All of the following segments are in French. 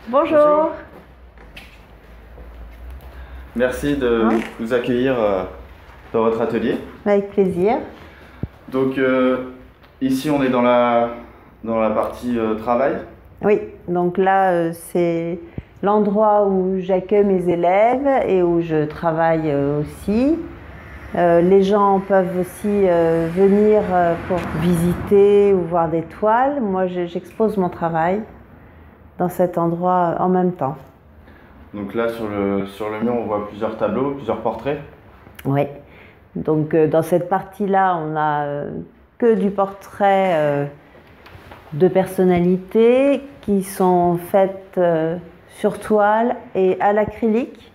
Bonjour. Bonjour. Merci de nous accueillir dans votre atelier. Avec plaisir. Donc ici on est dans la partie travail. Oui, donc là c'est l'endroit où j'accueille mes élèves et où je travaille aussi. Les gens peuvent aussi venir pour visiter ou voir des toiles. Moi j'expose mon travail dans cet endroit en même temps. Donc là sur le mur on voit plusieurs tableaux, plusieurs portraits. Oui, donc dans cette partie-là on a que du portrait de personnalités qui sont faites sur toile et à l'acrylique.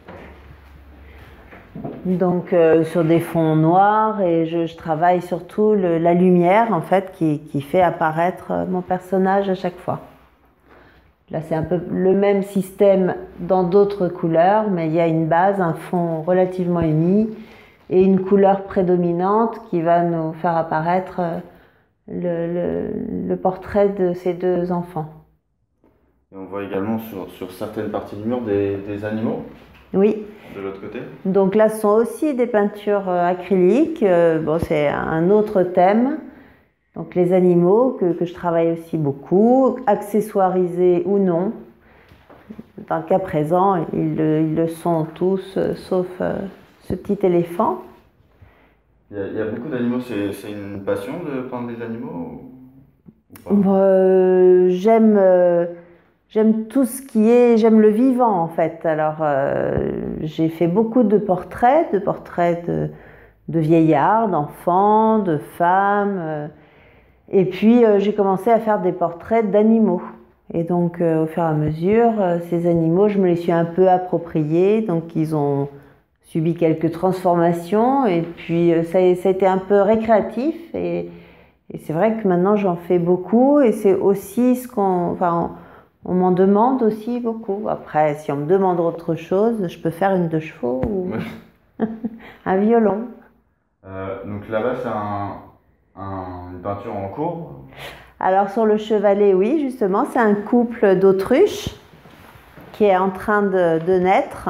Donc sur des fonds noirs, et je travaille surtout la lumière en fait qui fait apparaître mon personnage à chaque fois. Là c'est un peu le même système dans d'autres couleurs, mais il y a une base, un fond relativement uni et une couleur prédominante qui va nous faire apparaître le portrait de ces deux enfants. Et on voit également sur certaines parties du mur des animaux. Oui. De l'autre côté. Donc là, ce sont aussi des peintures acryliques. Bon, c'est un autre thème. Donc les animaux que je travaille aussi beaucoup, accessoirisés ou non. Dans le cas présent, ils le sont tous, sauf ce petit éléphant. Il y a beaucoup d'animaux. C'est une passion de peindre des animaux ou pas? J'aime tout ce qui est, j'aime le vivant en fait. Alors j'ai fait beaucoup de portraits de vieillards, d'enfants, de femmes. Et puis j'ai commencé à faire des portraits d'animaux. Et donc au fur et à mesure, ces animaux, je me les suis un peu appropriés. Donc ils ont subi quelques transformations. Et puis ça a été un peu récréatif. Et c'est vrai que maintenant j'en fais beaucoup. Et c'est aussi ce on m'en demande aussi beaucoup. Après, si on me demande autre chose, je peux faire une de chevaux ou un violon. Donc là-bas, c'est une peinture en cours. Alors sur le chevalet, oui, justement, c'est un couple d'autruches qui est en train de naître.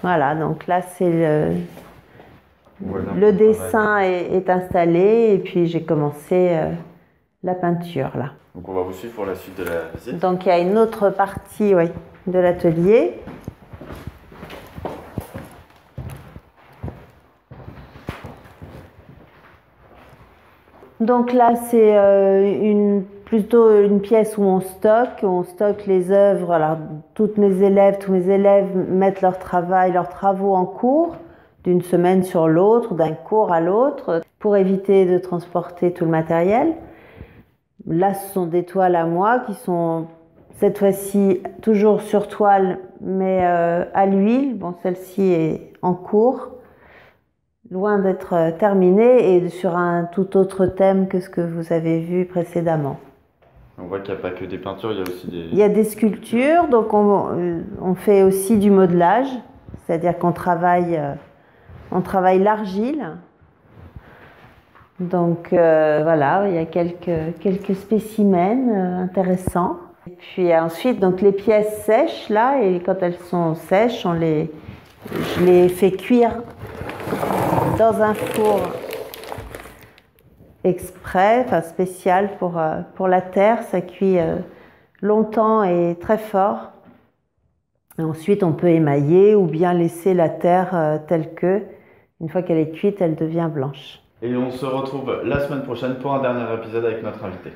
Voilà, donc là, c'est le dessin est installé et puis j'ai commencé la peinture là. Donc on va vous suivre pour la suite de la visite. Donc il y a une autre partie, oui, de l'atelier. Donc là c'est plutôt une pièce où on stocke les œuvres. Alors tous mes élèves mettent leur travail, leurs travaux en cours d'une semaine sur l'autre, d'un cours à l'autre, pour éviter de transporter tout le matériel. Là, ce sont des toiles à moi qui sont cette fois-ci toujours sur toile, mais à l'huile. Bon, celle-ci est en cours, loin d'être terminée et sur un tout autre thème que ce que vous avez vu précédemment. On voit qu'il n'y a pas que des peintures, il y a aussi des... Il y a des sculptures, donc on fait aussi du modelage, c'est-à-dire qu'on travaille l'argile. Donc voilà, il y a quelques spécimens intéressants. Et puis ensuite, donc les pièces sèches là, et quand elles sont sèches, je les fais cuire dans un four exprès, enfin spécial pour la terre. Ça cuit longtemps et très fort. Et ensuite, on peut émailler ou bien laisser la terre telle que. Une fois qu'elle est cuite, elle devient blanche. Et on se retrouve la semaine prochaine pour un dernier épisode avec notre invité.